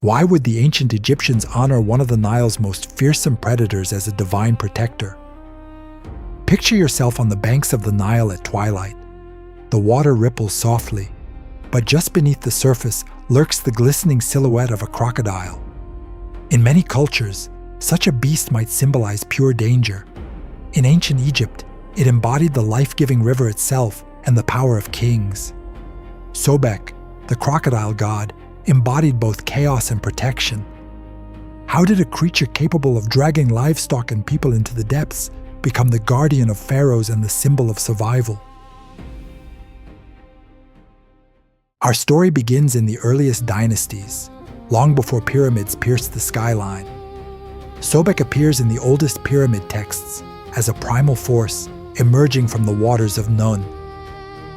Why would the ancient Egyptians honor one of the Nile's most fearsome predators as a divine protector? Picture yourself on the banks of the Nile at twilight. The water ripples softly, but just beneath the surface lurks the glistening silhouette of a crocodile. In many cultures, such a beast might symbolize pure danger. In ancient Egypt, it embodied the life-giving river itself and the power of kings. Sobek, the crocodile god, embodied both chaos and protection. How did a creature capable of dragging livestock and people into the depths become the guardian of pharaohs and the symbol of survival? Our story begins in the earliest dynasties, long before pyramids pierced the skyline. Sobek appears in the oldest pyramid texts as a primal force emerging from the waters of Nun.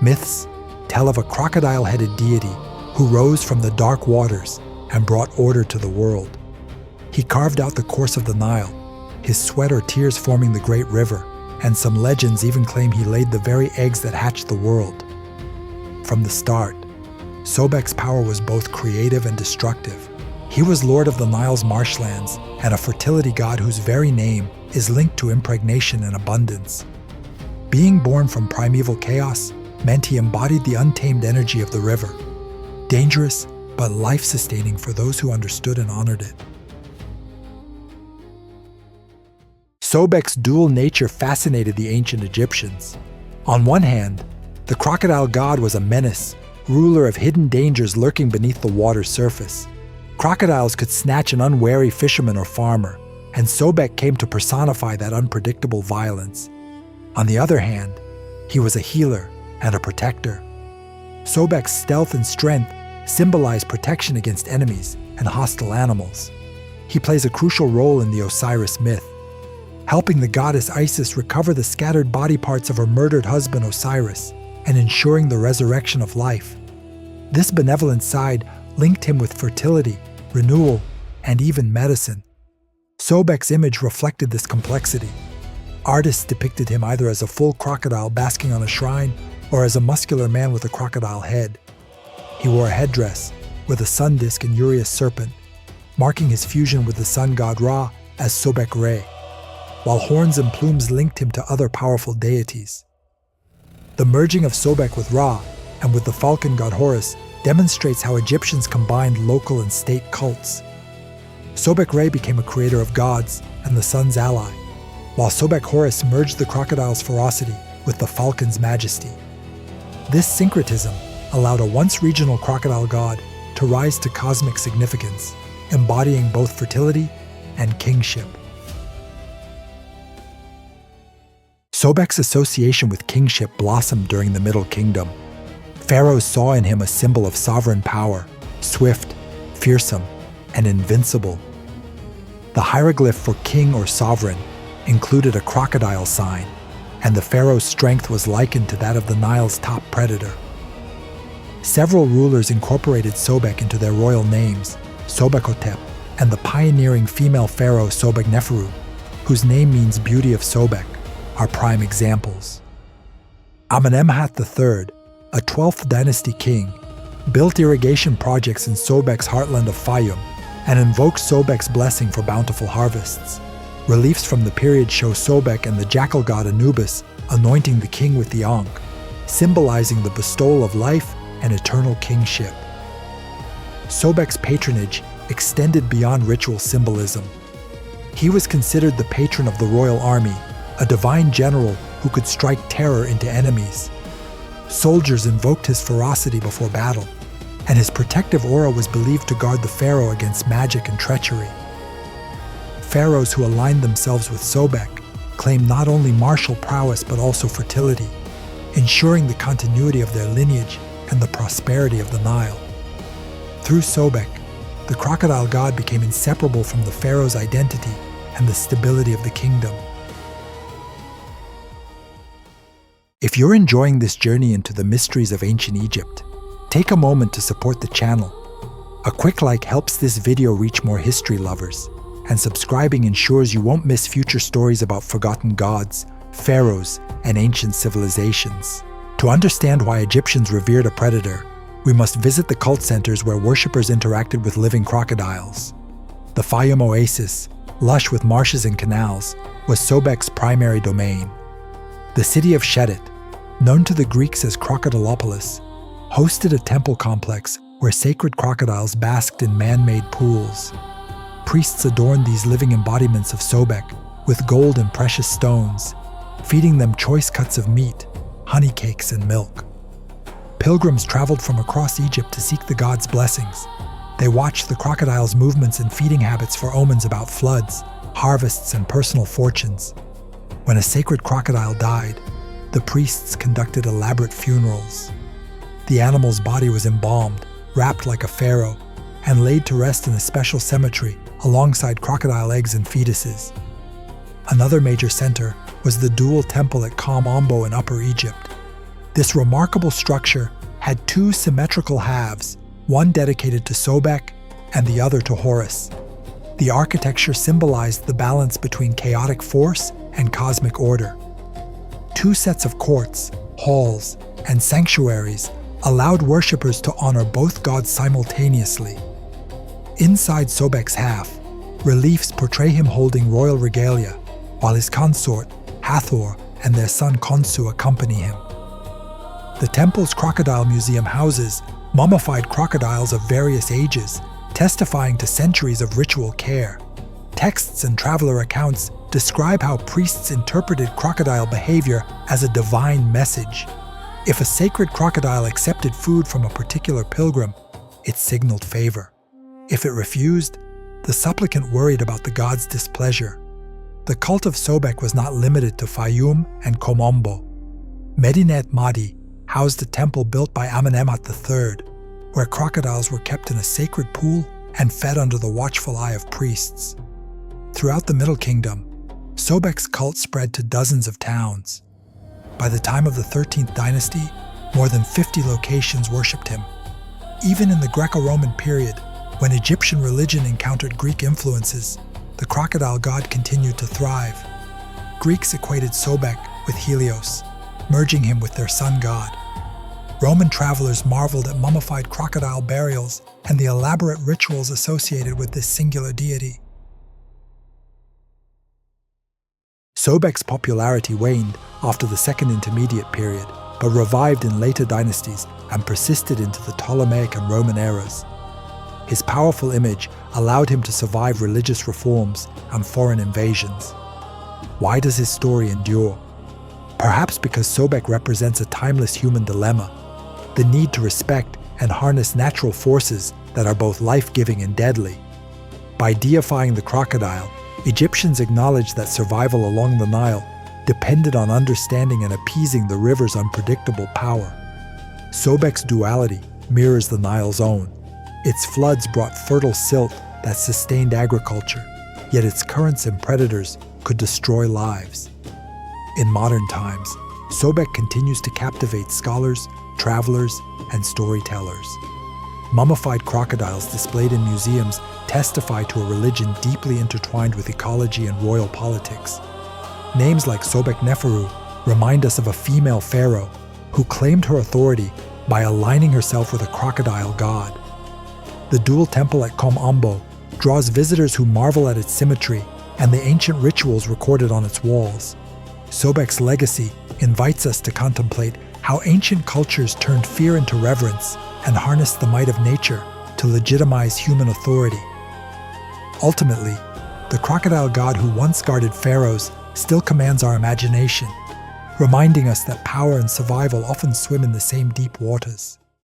Myths tell of a crocodile-headed deity who rose from the dark waters and brought order to the world. He carved out the course of the Nile, his sweat or tears forming the great river, and some legends even claim he laid the very eggs that hatched the world. From the start, Sobek's power was both creative and destructive. He was lord of the Nile's marshlands and a fertility god whose very name is linked to impregnation and abundance. Being born from primeval chaos meant he embodied the untamed energy of the river, dangerous but life-sustaining for those who understood and honored it. Sobek's dual nature fascinated the ancient Egyptians. On one hand, the crocodile god was a menace, ruler of hidden dangers lurking beneath the water's surface. Crocodiles could snatch an unwary fisherman or farmer, and Sobek came to personify that unpredictable violence. On the other hand, he was a healer and a protector. Sobek's stealth and strength symbolize protection against enemies and hostile animals. He plays a crucial role in the Osiris myth, helping the goddess Isis recover the scattered body parts of her murdered husband Osiris and ensuring the resurrection of life. This benevolent side linked him with fertility, renewal, and even medicine. Sobek's image reflected this complexity. Artists depicted him either as a full crocodile basking on a shrine or as a muscular man with a crocodile head. He wore a headdress with a sun disk and Urias serpent, marking his fusion with the sun god Ra as Sobek Re, while horns and plumes linked him to other powerful deities. The merging of Sobek with Ra and with the falcon god Horus demonstrates how Egyptians combined local and state cults. Sobek Re became a creator of gods and the sun's ally, while Sobek Horus merged the crocodile's ferocity with the falcon's majesty. This syncretism allowed a once regional crocodile god to rise to cosmic significance, embodying both fertility and kingship. Sobek's association with kingship blossomed during the Middle Kingdom. Pharaohs saw in him a symbol of sovereign power, swift, fearsome, and invincible. The hieroglyph for king or sovereign included a crocodile sign, and the pharaoh's strength was likened to that of the Nile's top predator. Several rulers incorporated Sobek into their royal names, Sobekotep, and the pioneering female pharaoh Sobek-Neferu, whose name means beauty of Sobek, are prime examples. Amenemhat III, a 12th dynasty king, built irrigation projects in Sobek's heartland of Fayum and invoked Sobek's blessing for bountiful harvests. Reliefs from the period show Sobek and the jackal god Anubis anointing the king with the Ankh, symbolizing the bestowal of life and eternal kingship. Sobek's patronage extended beyond ritual symbolism. He was considered the patron of the royal army, a divine general who could strike terror into enemies. Soldiers invoked his ferocity before battle, and his protective aura was believed to guard the pharaoh against magic and treachery. Pharaohs who aligned themselves with Sobek claimed not only martial prowess but also fertility, ensuring the continuity of their lineage and the prosperity of the Nile. Through Sobek, the crocodile god became inseparable from the pharaoh's identity and the stability of the kingdom. If you're enjoying this journey into the mysteries of ancient Egypt, take a moment to support the channel. A quick like helps this video reach more history lovers, and subscribing ensures you won't miss future stories about forgotten gods, pharaohs, and ancient civilizations. To understand why Egyptians revered a predator, we must visit the cult centers where worshippers interacted with living crocodiles. The Fayum oasis, lush with marshes and canals, was Sobek's primary domain. The city of Shedit, known to the Greeks as Crocodilopolis, hosted a temple complex where sacred crocodiles basked in man-made pools. Priests adorned these living embodiments of Sobek with gold and precious stones, feeding them choice cuts of meat, honey cakes, and milk. Pilgrims traveled from across Egypt to seek the god's blessings. They watched the crocodile's movements and feeding habits for omens about floods, harvests, and personal fortunes. When a sacred crocodile died, the priests conducted elaborate funerals. The animal's body was embalmed, wrapped like a pharaoh, and laid to rest in a special cemetery alongside crocodile eggs and fetuses. Another major center was the dual temple at Kom Ombo in Upper Egypt. This remarkable structure had two symmetrical halves, one dedicated to Sobek and the other to Horus. The architecture symbolized the balance between chaotic force and cosmic order. Two sets of courts, halls, and sanctuaries allowed worshippers to honor both gods simultaneously. Inside Sobek's half, reliefs portray him holding royal regalia, while his consort, Hathor, and their son Khonsu accompany him. The temple's crocodile museum houses mummified crocodiles of various ages, testifying to centuries of ritual care. Texts and traveler accounts describe how priests interpreted crocodile behavior as a divine message. If a sacred crocodile accepted food from a particular pilgrim, it signaled favor. If it refused, the supplicant worried about the god's displeasure. The cult of Sobek was not limited to Fayum and Kom Ombo. Medinet Madi housed a temple built by Amenemhat III, where crocodiles were kept in a sacred pool and fed under the watchful eye of priests. Throughout the Middle Kingdom, Sobek's cult spread to dozens of towns. By the time of the 13th dynasty, more than 50 locations worshipped him. Even in the Greco-Roman period, when Egyptian religion encountered Greek influences, the crocodile god continued to thrive. Greeks equated Sobek with Helios, merging him with their sun god. Roman travelers marveled at mummified crocodile burials and the elaborate rituals associated with this singular deity. Sobek's popularity waned after the Second Intermediate Period, but revived in later dynasties and persisted into the Ptolemaic and Roman eras. His powerful image allowed him to survive religious reforms and foreign invasions. Why does his story endure? Perhaps because Sobek represents a timeless human dilemma, the need to respect and harness natural forces that are both life-giving and deadly. By deifying the crocodile, Egyptians acknowledged that survival along the Nile depended on understanding and appeasing the river's unpredictable power. Sobek's duality mirrors the Nile's own. Its floods brought fertile silt that sustained agriculture, yet its currents and predators could destroy lives. In modern times, Sobek continues to captivate scholars, travelers, and storytellers. Mummified crocodiles displayed in museums testify to a religion deeply intertwined with ecology and royal politics. Names like Sobek Neferu remind us of a female pharaoh who claimed her authority by aligning herself with a crocodile god. The dual temple at Kom Ombo draws visitors who marvel at its symmetry and the ancient rituals recorded on its walls. Sobek's legacy invites us to contemplate how ancient cultures turned fear into reverence and harnessed the might of nature to legitimize human authority. Ultimately, the crocodile god who once guarded pharaohs still commands our imagination, reminding us that power and survival often swim in the same deep waters.